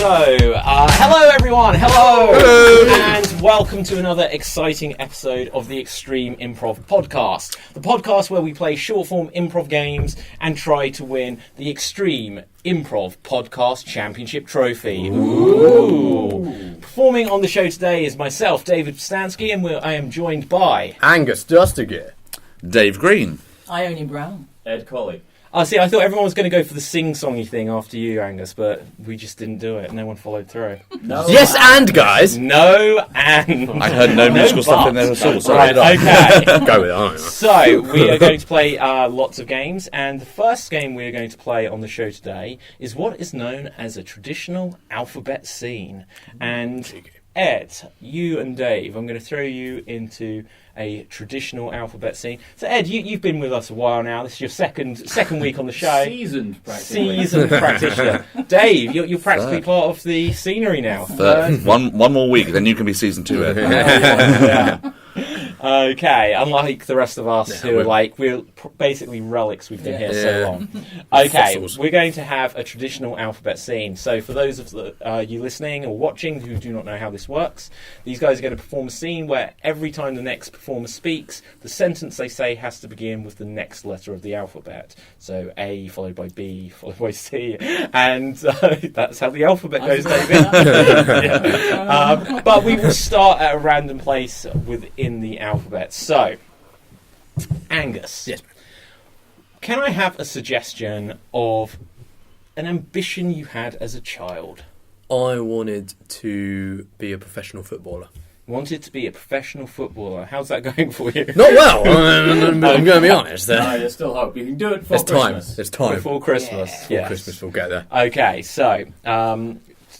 Hello everyone, hello, and welcome to another exciting episode of the Extreme Improv podcast. The podcast where we play short-form improv games and try to win the Extreme Improv Podcast Championship Trophy. Ooh. Performing on the show today is myself, David Pustansky, and I am joined by... Angus Dustiger. Dave Green. Ione Brown. Ed Colley. I thought everyone was going to go for the sing-songy thing after you, Angus, but we just didn't do it. No one followed through. No. Yes, and guys. No, and... I heard no musical stuff in there at all. So right, okay. Go with it. So, we are going to play lots of games, and the first game we are going to play on the show today is what is known as a traditional alphabet scene. And Ed, you and Dave, I'm going to throw you into a traditional alphabet scene. So Ed, you've been with us a while now. This is your second week on the show. Seasoned practitioner. Dave, you're practically part of the scenery now. One more week, then you can be season 2, Ed. Yeah. Okay, unlike the rest of us who are we're basically relics, we've been here so long. Okay, fossils. We're going to have a traditional alphabet scene. So for those of you listening or watching who do not know how this works, these guys are going to perform a scene where every time the next performer speaks, the sentence they say has to begin with the next letter of the alphabet. So A followed by B followed by C, and that's how the alphabet goes, David. But we will start at a random place within the alphabet. So, Angus. Yes. Can I have a suggestion of an ambition you had as a child? I wanted to be a professional footballer. Wanted to be a professional footballer. How's that going for you? Not well. I'm going to be honest. No, there's still hope. You can do it before Christmas. There's time. Before Christmas. Before Yes. Christmas, we'll get there. Okay, so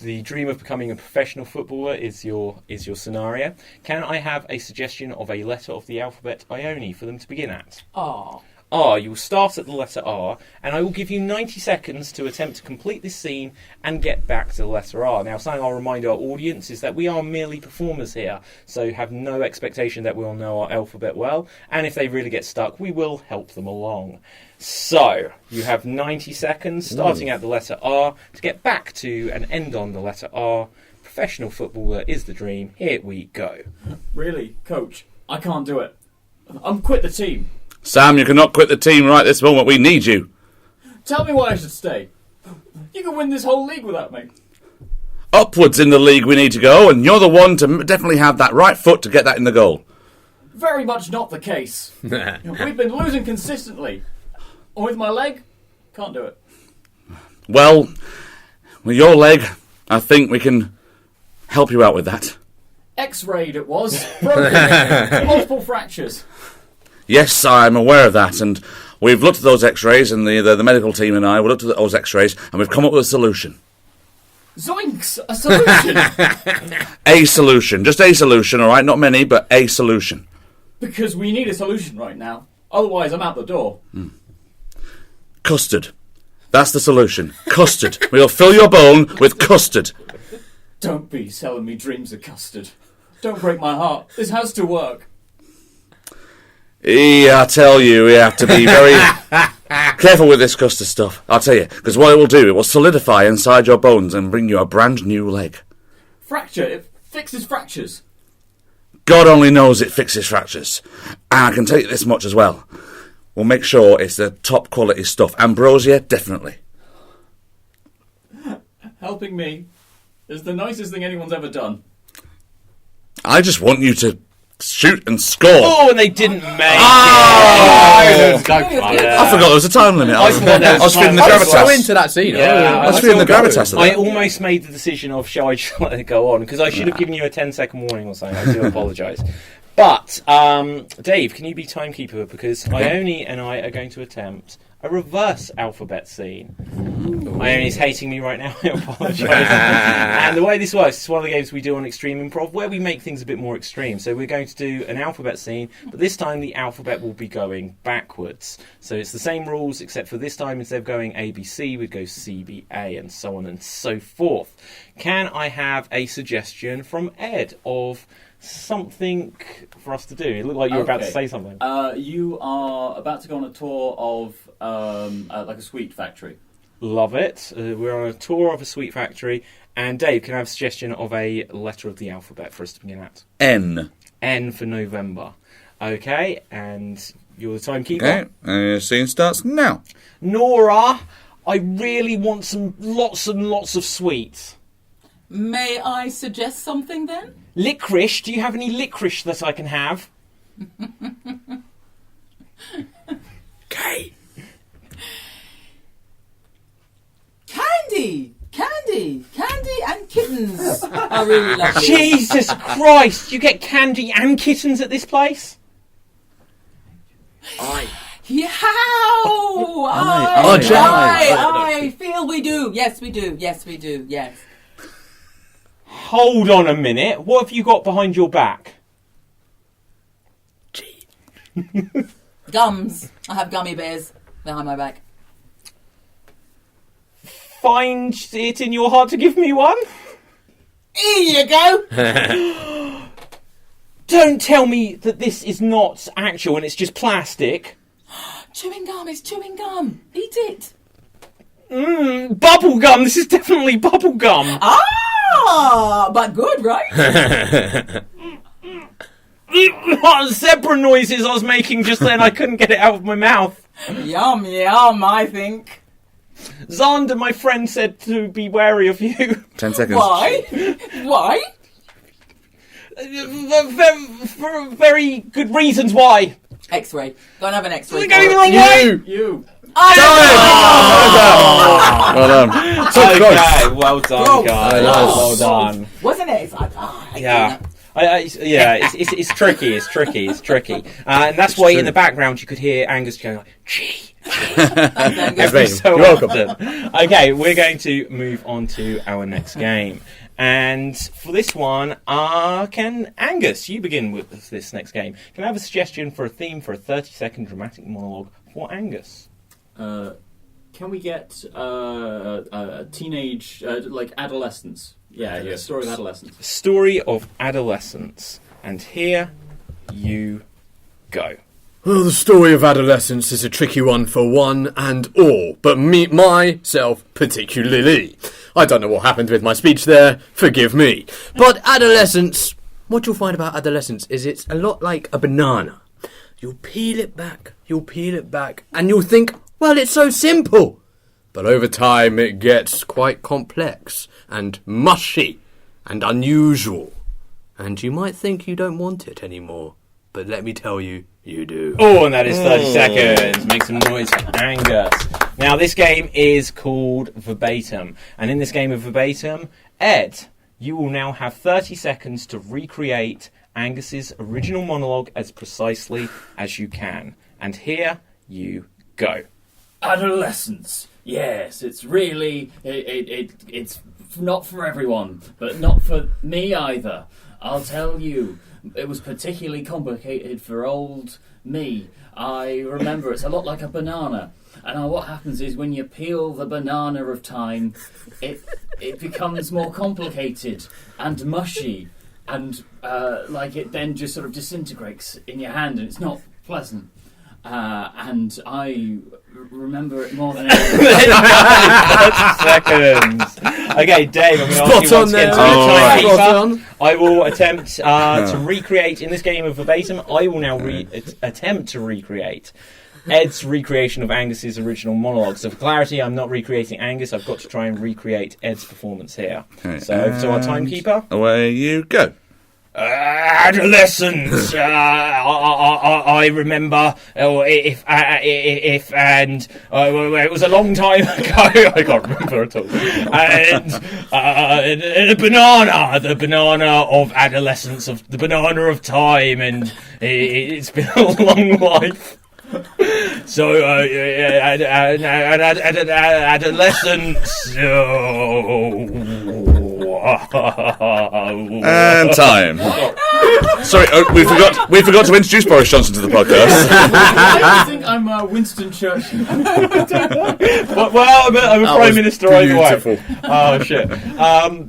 the dream of becoming a professional footballer is your scenario. Can I have a suggestion of a letter of the alphabet Ione for them to begin at? R. R. You will start at the letter R, and I will give you 90 seconds to attempt to complete this scene and get back to the letter R. Now, something I'll remind our audience is that we are merely performers here, so have no expectation that we'll know our alphabet well, and if they really get stuck, we will help them along. So, you have 90 seconds, starting at the letter R, to get back to and end on the letter R. Professional footballer is the dream. Here we go. Really, coach, I can't do it. I'm quit the team. Sam, you cannot quit the team right this moment. We need you. Tell me why I should stay. You can win this whole league without me. Upwards in the league we need to go, and you're the one to definitely have that right foot to get that in the goal. Very much not the case. We've been losing consistently. And with my leg, can't do it. Well, with your leg, I think we can help you out with that. X-rayed it was. Broken. Multiple fractures. Yes, I'm aware of that, and we've looked at those X-rays, and the medical team and I, we looked at those X-rays, and we've come up with a solution. Zoinks! A solution! A solution. Just a solution, all right? Not many, but a solution. Because we need a solution right now. Otherwise, I'm out the door. Custard. That's the solution. Custard. We'll fill your bone with custard. Don't be selling me dreams of custard. Don't break my heart. This has to work. I tell you, we have to be very careful with this custard stuff. I'll tell you, because what it will do, it will solidify inside your bones and bring you a brand new leg. Fracture. It fixes fractures. God only knows it fixes fractures. And I can tell you this much as well. We'll make sure it's the top quality stuff. Ambrosia, definitely. Helping me is the nicest thing anyone's ever done. I just want you to shoot and score. Oh, and they didn't make it. I forgot there was a time limit. I was feeling the I was so gravitas. into that scene. I was feeling the gravitas of I that. almost made the decision of shall I just let it go on, because I should have given you a 10-second warning or something. I do apologise. But, Dave, can you be timekeeper? Because Ione and I are going to attempt a reverse alphabet scene. Ione's hating me right now, I apologise. And the way this works, it's one of the games we do on Extreme Improv where we make things a bit more extreme. So we're going to do an alphabet scene, but this time the alphabet will be going backwards. So it's the same rules, except for this time instead of going ABC, we'd go CBA and so on and so forth. Can I have a suggestion from Ed of something for us to do? It looked like you were about to say something. You are about to go on a tour of like a sweet factory. Love it. We're on a tour of a sweet factory. And Dave, can I have a suggestion of a letter of the alphabet for us to begin at? N. N for November. Okay, and you're the timekeeper. Okay, and the scene starts now. Nora, I really want lots and lots of sweets. May I suggest something then? Licorice, do you have any licorice that I can have? Okay. Candy and kittens. I really love it. Jesus Christ, you get candy and kittens at this place? Yeah, I feel we do. Yes, we do. Yes. Hold on a minute. What have you got behind your back? Gums. I have gummy bears behind my back. Find it in your heart to give me one? Here you go. Don't tell me that this is not actual and it's just plastic. Chewing gum. It's chewing gum. Eat it. Bubble gum. This is definitely bubble gum. But good, right? What zebra noises I was making just then, I couldn't get it out of my mouth. Yum, I think. Xander, my friend, said to be wary of you. 10 seconds. Why? For very good reasons why. X-ray. Go and have an X-ray. You're going the wrong way. You. Well done. So close. Okay, well done, guys. Well done. Wasn't it? It's like, Yeah. It's tricky. And that's why in the background you could hear Angus going like, gee. Every so You're welcome. often. Okay, we're going to move on to our next game. And for this one, can Angus, you begin with this next game. Can I have a suggestion for a theme for a 30-second dramatic monologue for Angus? Can we get teenage, like adolescence? Yeah, story of adolescence. Story of adolescence. And here you go. Well, the story of adolescence is a tricky one for one and all, but myself particularly. I don't know what happened with my speech there, forgive me. But adolescence, what you'll find about adolescence is it's a lot like a banana. You'll peel it back, and you'll think, well, it's so simple. But over time it gets quite complex and mushy and unusual. And you might think you don't want it anymore, but let me tell you, you do. Oh, and that is 30 seconds. Make some noise for Angus. Now, this game is called Verbatim. And in this game of Verbatim, Ed, you will now have 30 seconds to recreate Angus's original monologue as precisely as you can. And here you go. Adolescence. Yes, it's really... It's not for everyone, but not for me either. I'll tell you. It was particularly complicated for old me. I remember it's a lot like a banana. And what happens is when you peel the banana of time, it becomes more complicated and mushy. And like it then just sort of disintegrates in your hand and it's not pleasant. And I remember it more than anything. 30 seconds. Okay, Dave, I'm going to ask you once again to be a timekeeper. I will attempt to recreate, in this game of Verbatim, I will now attempt to recreate Ed's recreation of Angus's original monologue. So for clarity, I'm not recreating Angus, I've got to try and recreate Ed's performance here. Okay, so over to our timekeeper. Away you go. Adolescence. I remember. It was a long time ago. I can't remember at all. And the banana of adolescence, of the banana of time, and it's been a long life. So adolescence. And time. Sorry, we forgot to introduce Boris Johnson to the podcast. I think I'm Winston Churchill. Well, I'm a Prime Minister either way. beautiful. Oh, shit.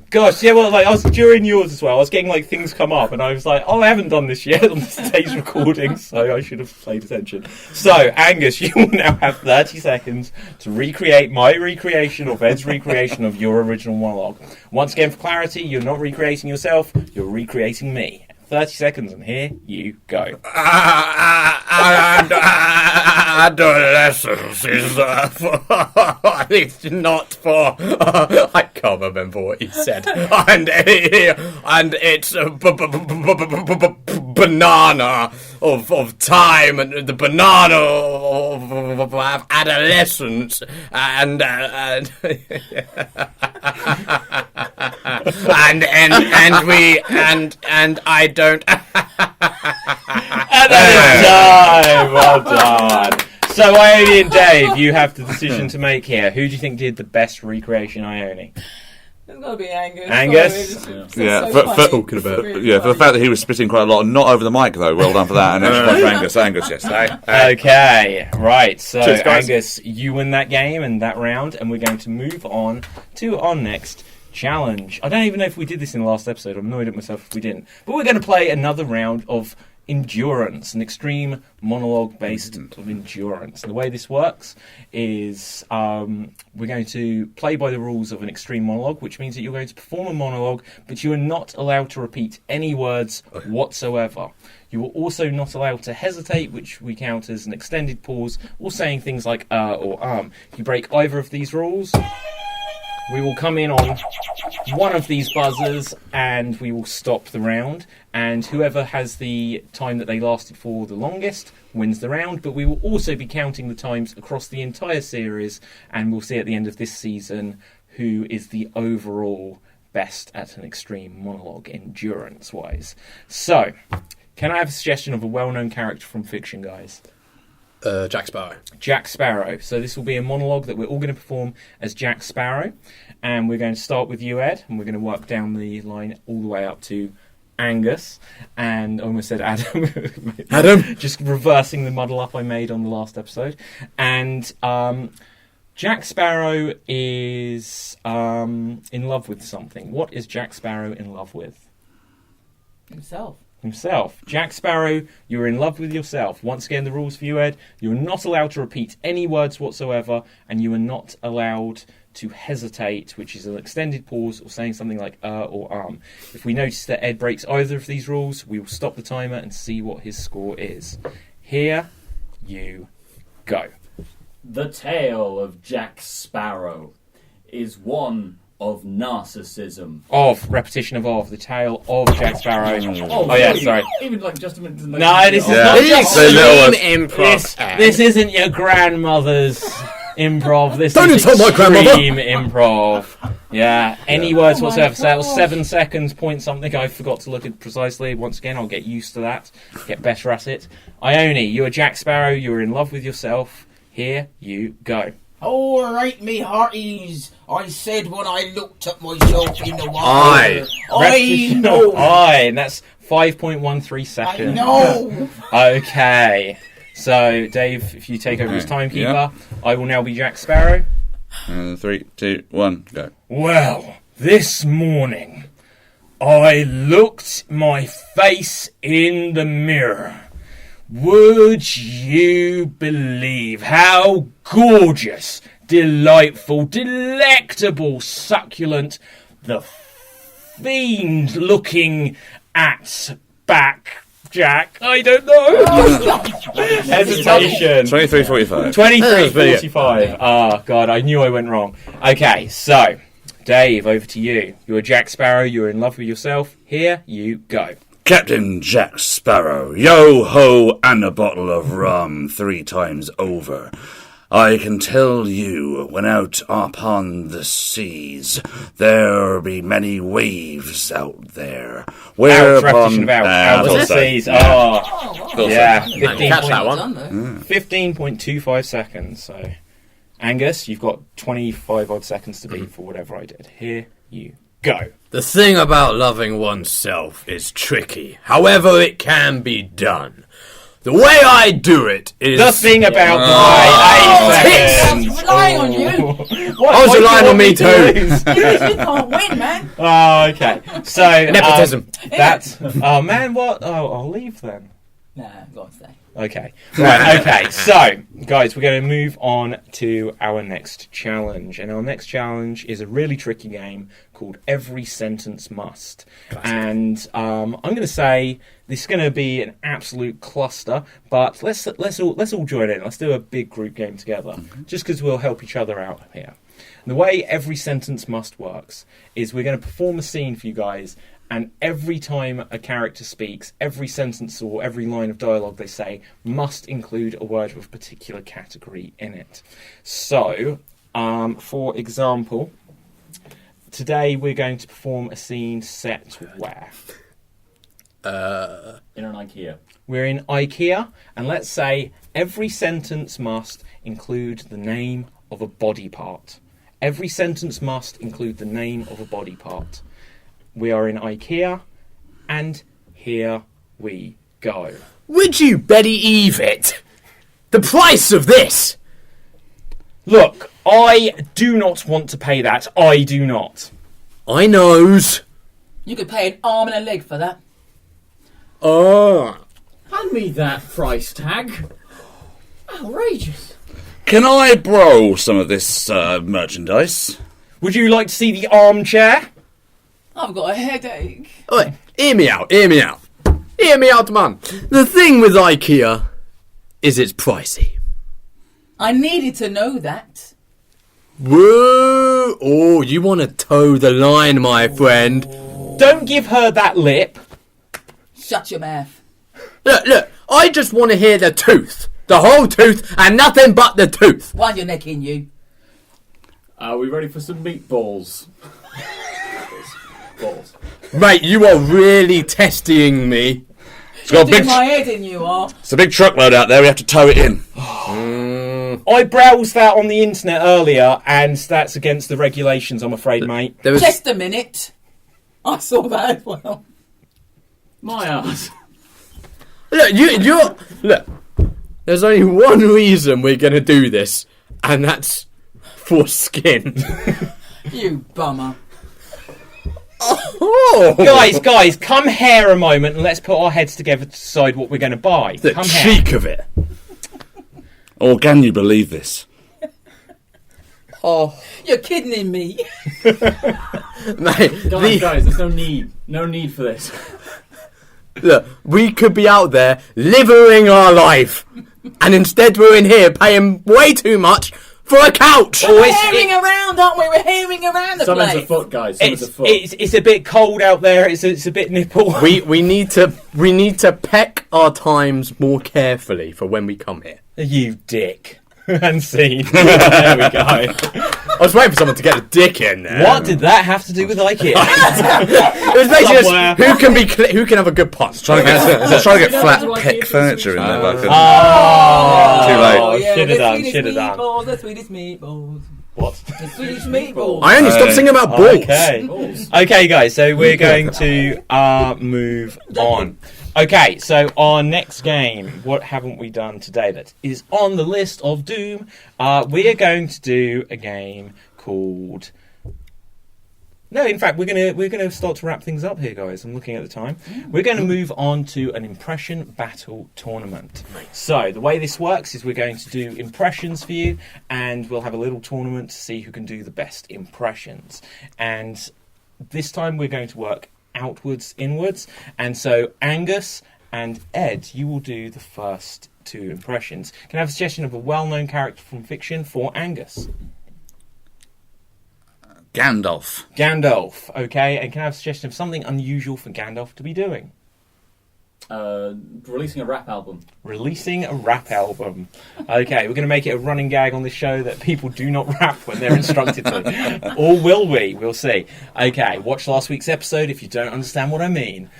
Gosh, yeah, well, like, I was during yours as well. I was getting, like, things come up, and I was like, I haven't done this yet on today's recording, so I should have paid attention. So, Angus, you will now have 30 seconds to recreate my recreation or Ed's recreation of your original monologue. Once again, for clarity, you're not recreating yourself, you're recreating me. 30 seconds, and here you go. Adolescence is it's not for. I can't remember what he said. And it's a banana of time, and the banana of adolescence, and I don't. And that is time. Well done. So, Ione and Dave, you have the decision to make here. Who do you think did the best recreation, Ione? It's got to be Angus. Angus? Yeah, for talking about it. for the fact that he was spitting quite a lot, and not over the mic though. Well done for that. And extra point for Angus. Yes. Okay, right. So, Cheers, guys. Angus, you win that game and that round, and we're going to move on to our next challenge. I don't even know if we did this in the last episode. I'm annoyed at myself if we didn't. But we're going to play another round of endurance, an extreme monologue based of endurance. And the way this works is we're going to play by the rules of an extreme monologue, which means that you're going to perform a monologue, but you are not allowed to repeat any words whatsoever. You are also not allowed to hesitate, which we count as an extended pause, or saying things like or If you break either of these rules, we will come in on one of these buzzers and we will stop the round, and whoever has the time that they lasted for the longest wins the round. But we will also be counting the times across the entire series, and we'll see at the end of this season who is the overall best at an extreme monologue endurance wise. So, can I have a suggestion of a well-known character from fiction, guys? Jack Sparrow. Jack Sparrow. So this will be a monologue that we're all going to perform as Jack Sparrow, and we're going to start with you, Ed, and we're going to work down the line all the way up to Angus, and I almost said Adam. Adam? Just reversing the muddle up I made on the last episode. And Jack Sparrow is in love with something. What is Jack Sparrow in love with? Himself. Jack Sparrow, you're in love with yourself. Once again, the rules for you, Ed. You're not allowed to repeat any words whatsoever, and you are not allowed to hesitate, which is an extended pause, or saying something like or If we notice that Ed breaks either of these rules, we will stop the timer and see what his score is. Here you go. The tale of Jack Sparrow is one of narcissism. Repetition of the tale of Jack Sparrow. Oh yeah, sorry. Even like just a minute. No, this is not just Extreme Improv. This isn't your grandmother's improv. This Don't is insult my grandmother. Extreme Improv. Yeah, any words whatsoever. So that was 7 seconds, point something. I forgot to look at precisely. Once again, I'll get used to that, get better at it. Ione, you're Jack Sparrow. You're in love with yourself. Here you go. All right, me hearties. I said when I looked at myself in the water. I know. And that's 5.13 seconds. I know. Okay. So, Dave, if you take over as timekeeper, I will now be Jack Sparrow. 3, 2, 1, go. Well, this morning, I looked my face in the mirror. Would you believe how gorgeous, delightful, delectable, succulent the fiend looking at back Jack? I don't know. Hesitation. 23:45. 23:45. Oh, God, I knew I went wrong. Okay, so, Dave, over to you. You're Jack Sparrow, you're in love with yourself. Here you go. Captain Jack Sparrow, yo-ho and a bottle of rum 3 times over. I can tell you, when out upon the seas, there be many waves out there. Repetition of out on the seas. Oh, yeah. Catch that one. 15.25 seconds, so... Angus, you've got 25 odd seconds to beat for whatever I did. Here you Go. The thing about loving oneself is tricky. However, it can be done. The way I do it is... The thing about I was relying on you. I was relying on me too. You can't win, man. Oh, okay. So... Nepotism. That's... Oh, man, what? Oh, I'll leave then. Nah, go on, stay. Okay. Right, okay. So, guys, we're going to move on to our next challenge. And our next challenge is a really tricky game called Every Sentence Must. Classic. And I'm going to say this is going to be an absolute cluster, but let's all join in. Let's do a big group game together, just because we'll help each other out here. And the way Every Sentence Must works is we're going to perform a scene for you guys, and every time a character speaks, every sentence or every line of dialogue they say must include a word with a particular category in it. So, for example, today we're going to perform a scene set where? In an IKEA. We're in IKEA, and let's say every sentence must include the name of a body part. Every sentence must include the name of a body part. We are in IKEA, and here we go. Would you Betty Eve it? The price of this! Look, I do not want to pay that. I do not. I knows. You could pay an arm and a leg for that. Oh. Hand me that price tag. Outrageous. Can I borrow some of this merchandise? Would you like to see the armchair? I've got a headache. Oi, hear me out. Hear me out, man. The thing with IKEA is it's pricey. I needed to know that. Whoa! Oh, you want to toe the line, my friend. Don't give her that lip. Shut your mouth. Look, I just want to hear the tooth. The whole tooth and nothing but the tooth. Wind your neck in, you. Are we ready for some meatballs? Balls. Mate, you are really testing me. It's got a You're big, my head in, you are. it's a big truckload out there. We have to tow it in. I browsed that on the internet earlier, and that's against the regulations, I'm afraid, mate. There was... Just a minute. I saw that as well. My ass. Look, you're... Look, there's only one reason we're going to do this, and that's for skin. You bummer. Oh. Guys, come here a moment and let's put our heads together to decide what we're going to buy. The Come cheek here. of it. Or can you believe this? Oh, You're kidding me. mate. Guys, there's no need for this. Look, we could be out there living our life, and instead we're in here paying way too much for a couch. Oh, We're hearing around, aren't we? We're hearing around the Someone's place. a foot, guys. Someone's a foot. It's a bit cold out there. It's a bit nipple. We need to peck our times more carefully for when we come here. You dick. And scene. There we go. I was waiting for someone to get a dick in there. What did that have to do with IKEA? It was basically Somewhere. just who can have a good punch. Trying to get You know, flat that's pick why furniture in there, but I couldn't. Oh, Too late. Oh, yeah, Should the have done. Swedish Should have done. meatballs, the Swedish meatballs. What? The Swedish meatballs. I only stopped singing about balls. Okay. Okay, guys. So we're going to move on. Okay, so our next game, what haven't we done today that is on the list of doom? We are going to do a game called... No, in fact, we're gonna start to wrap things up here, guys. I'm looking at the time. We're going to move on to an impression battle tournament. So the way this works is we're going to do impressions for you, and we'll have a little tournament to see who can do the best impressions. And this time we're going to work outwards, inwards, and so Angus and Ed, you will do the first two impressions. Can I have a suggestion of a well-known character from fiction for Angus? Gandalf. Okay, and can I have a suggestion of something unusual for Gandalf to be doing? Releasing a rap album. Releasing a rap album. Okay, we're going to make it a running gag on this show that people do not rap when they're instructed to. Or will we? We'll see. Okay, watch last week's episode if you don't understand what I mean.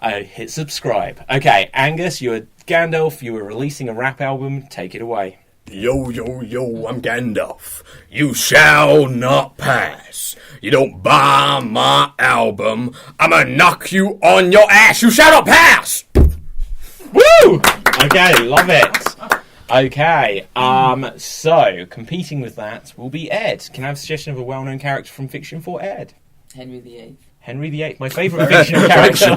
Hit subscribe. Okay, Angus, you're Gandalf, you were releasing a rap album. Take it away. Yo, yo, yo, I'm Gandalf. You shall not pass. You don't buy my album, I'ma knock you on your ass. You shall not pass! Woo! Okay, love it. Okay, so competing with that will be Ed. Can I have a suggestion of a well-known character from fiction for Ed? Henry VIII. Henry VIII, my favourite fictional character.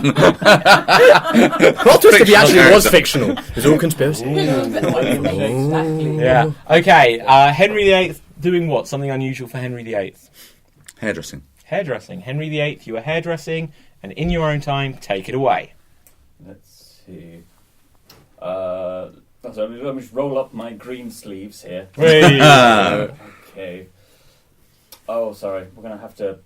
Plot twist if he actually was fictional. It's all conspiracy. Exactly. Yeah. Okay, Henry VIII doing what? Something unusual for Henry VIII. Hairdressing. Hairdressing. Henry VIII, you are hairdressing, and in your own time, take it away. Let's see. So let me just roll up my green sleeves here. Okay. Oh, sorry. We're going to have to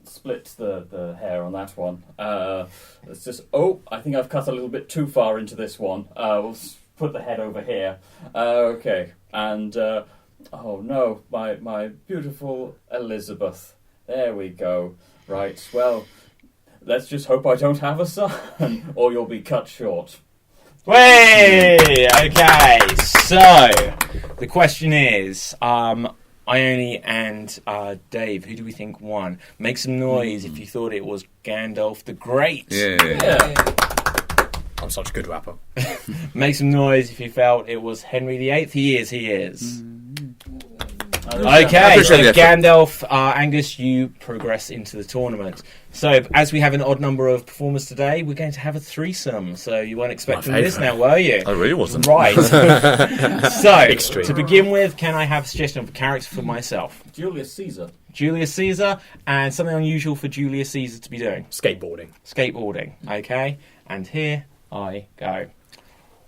split the hair on that one. Let's just... Oh, I think I've cut a little bit too far into this one. We'll put the head over here. Okay. And... oh, no. My beautiful Elizabeth. There we go. Right. Well, let's just hope I don't have a son, or you'll be cut short. Way! Okay, so the question is, Ione and Dave, who do we think won? Make some noise if you thought it was Gandalf the Great. Yeah. I'm such a good rapper. Make some noise if you felt it was Henry VIII. He is. Okay, so Gandalf, Angus, you progress into the tournament. So, as we have an odd number of performers today, we're going to have a threesome. So, you weren't expecting this now, were you? I really wasn't. Right. So, Extreme. to begin with, can I have a suggestion of a character for myself? Julius Caesar. Julius Caesar, and something unusual for Julius Caesar to be doing. Skateboarding. Skateboarding, okay? And here I go.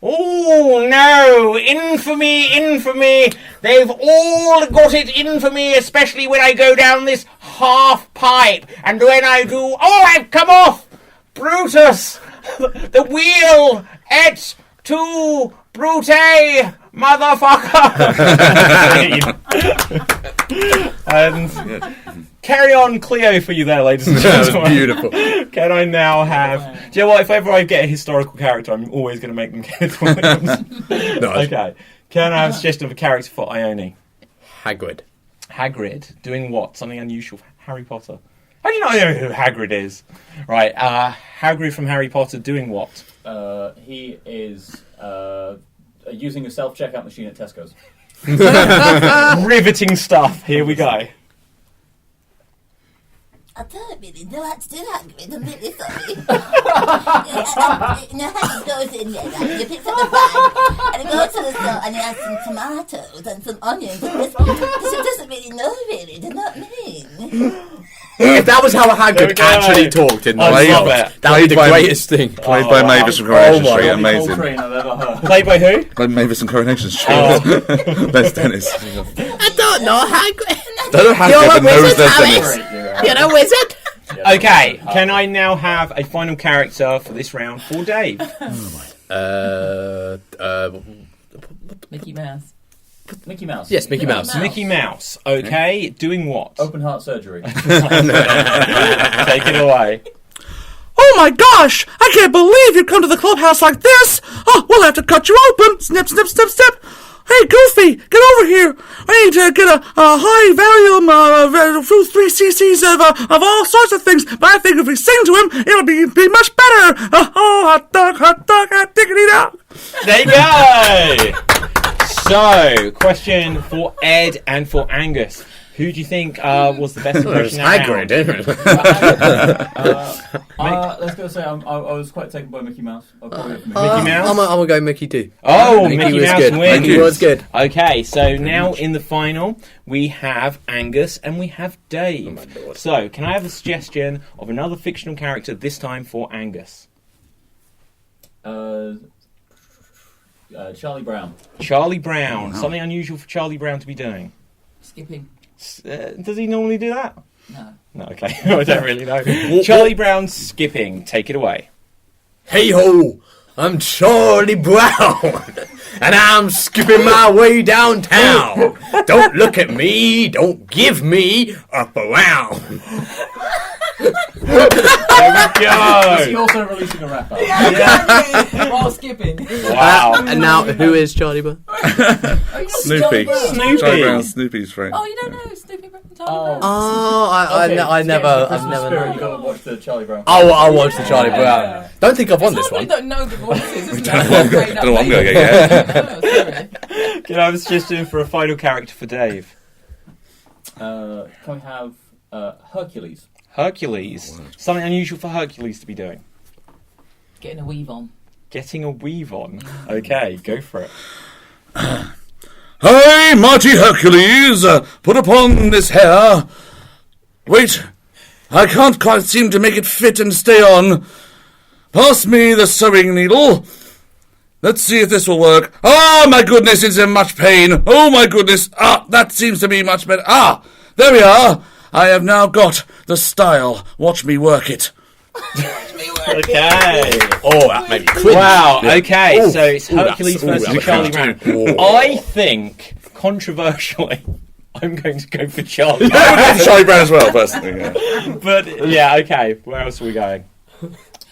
Oh no! Infamy, infamy! They've all got it in for me, especially when I go down this half pipe. And when I do, oh, I've come off! Brutus! The wheel! Et tu, Brute! Motherfucker! And carry on Cleo for you there, ladies and That gentlemen. was beautiful. Can I now have... Do you know what? If ever I get a historical character, I'm always going to make them Kenneth Williams. Nice. Okay. Can I have a suggestion of a character for Ione? Hagrid. Hagrid. Doing what? Something unusual for Harry Potter. How do you not know who Hagrid is? Right. Hagrid from Harry Potter doing what? He is using a self-checkout machine at Tesco's. Riveting stuff. Here we go. I don't really know how to do Hagrid, I'm really sorry. Hagrid goes in there, he picks up the bag, and he goes to the store and he has some tomatoes and some onions, and this he doesn't really know, really, do you know what I mean? If that was how Hagrid actually talked in the I love world, it. that would be the greatest thing. Played by Mavis from Coronation Street. Amazing. Coltrane I've ever heard. Played by who? Like Mavis and Coronation Street. Les Dennis. I don't know Hagrid. Don't know how You're a to knows wizard, Les Alex. Dennis. You're a wizard. Okay. Can I now have a final character for this round for Dave? Mickey Mouse. Mickey Mouse. Yes, Mickey Mouse. Mickey Mouse. Okay. Doing what? Open heart surgery. Take it away. Oh my gosh! I can't believe you've come to the clubhouse like this! Oh, we'll have to cut you open! Snip, snip, snip, snip! Hey, Goofy, get over here! I need to get a high volume, 3 cc's of all sorts of things, but I think if we sing to him, it'll be much better! Oh, hot dog, hot diggity dog! There you go. So, question for Ed and for Angus. Who do you think was the best impression Hagrid, Let's go say I was quite taken by Mickey Mouse. I'll probably go for Mickey. Mickey Mouse? I'm gonna go Mickey too. Oh, Mickey was Mouse good. wins. Mickey was good. Okay, so now in the final, we have Angus and we have Dave. Oh my Lord. So, can I have a suggestion of another fictional character, this time for Angus? Charlie Brown. Charlie Brown. Something unusual for Charlie Brown to be doing. Skipping. Does he normally do that? No. No, okay. I don't really know. Charlie Brown skipping. Take it away. Hey ho, I'm Charlie Brown, and I'm skipping my way downtown. Don't look at me, don't give me up around. Is he go. also releasing a rap album? Yeah. While skipping. Wow. And now, who is Charlie Brown? Snoopy. Snoopy. Charlie Brown, Snoopy's friend. Oh, you don't know Snoopy Brown? Oh, Okay, I've to get never into the Christmas spirit, known. you gotta watch the Charlie Brown. I'll watch the Charlie Brown. Yeah. Don't think I've won It's this hard one. when you don't know the voices. Isn't don't it? know what- Straight up don't know what I'm gonna lady. get Oh, sorry. Can I was just doing for a final character for Dave. Can we have Hercules? Hercules. Something unusual for Hercules to be doing. Getting a weave on. Getting a weave on. Okay, go for it. Hey, mighty Hercules, put upon this hair. Wait, I can't quite seem to make it fit and stay on. Pass me the sewing needle. Let's see if this will work. Oh, my goodness, it's in much pain. Oh, my goodness. Ah, that seems to be much better. Ah, there we are. I have now got the style. Watch me work it. Okay. Oh, that made me cringe. Wow, Yeah. okay, Ooh. so it's Ooh, Hercules that's- versus ooh, Charlie that Brown. was- I think, controversially, I'm going to go for Charlie. Charlie Brown as well, personally. Yeah. But, yeah, okay, where else are we going?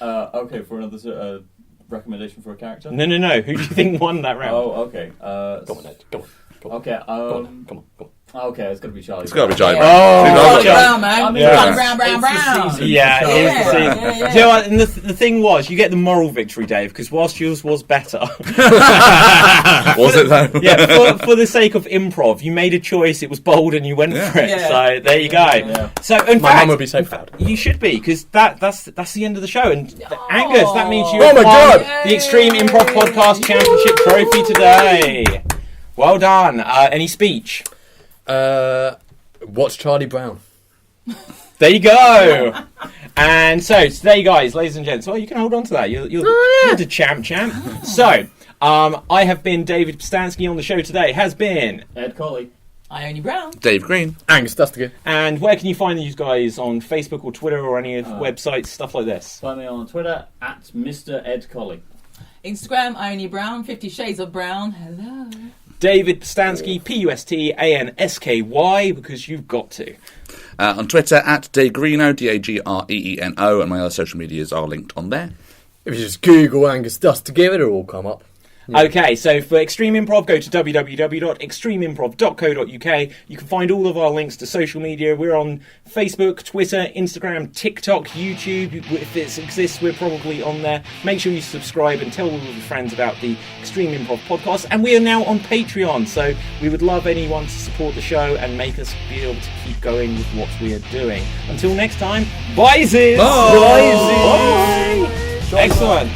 Okay, for another recommendation for a character? No. Who do you think won that round? Oh, okay. Come on, Ed. Come on. Okay, Come on. okay, it's got to be Charlie. It's got to be Brown. Charlie Brown. Oh, Charlie Charlie- Brown, man. I mean, Yeah. Charlie Brown, Brown, it's the Brown. season. Yeah, Charlie it is the Brown. same. Yeah, yeah. Do you know what? And the thing was, you get the moral victory, Dave, because whilst yours was better, Was it though? yeah, for the sake of improv, you made a choice. It was bold, and you went for it. Yeah. So there you go. Yeah. So in My fact, mum would be so proud. you should be, because that's the end of the show. And Angus, that means you Oh have my won God. the Extreme Improv Podcast Championship trophy today. Well done. Any speech? Watch Charlie Brown. There you go. And so today, guys, ladies and gents, well, you can hold on to that. You're the champ. So, I have been David Pustansky. On the show today has been, Ed Colley. Ione Brown. Dave Green. Angus Dustigan. and where can you find these guys on Facebook or Twitter or any of websites, stuff like this? Find me on Twitter at Mr. Ed Colley. Instagram, Ione Brown. 50 Shades of Brown. Hello. David Pustansky, Pustansky, because you've got to. On Twitter at Dagreno, Dagreno, and my other social medias are linked on there. If you just Google Angus Dustigan, it'll all come up. Okay, so for Extreme Improv, go to www.extremeimprov.co.uk. You can find all of our links to social media. We're on Facebook, Twitter, Instagram, TikTok, YouTube. If it exists, we're probably on there. Make sure you subscribe and tell all of your friends about the Extreme Improv podcast. And we are now on Patreon, so we would love anyone to support the show and make us be able to keep going with what we are doing. Until next time, bye-zes! Bye. Bye. Excellent.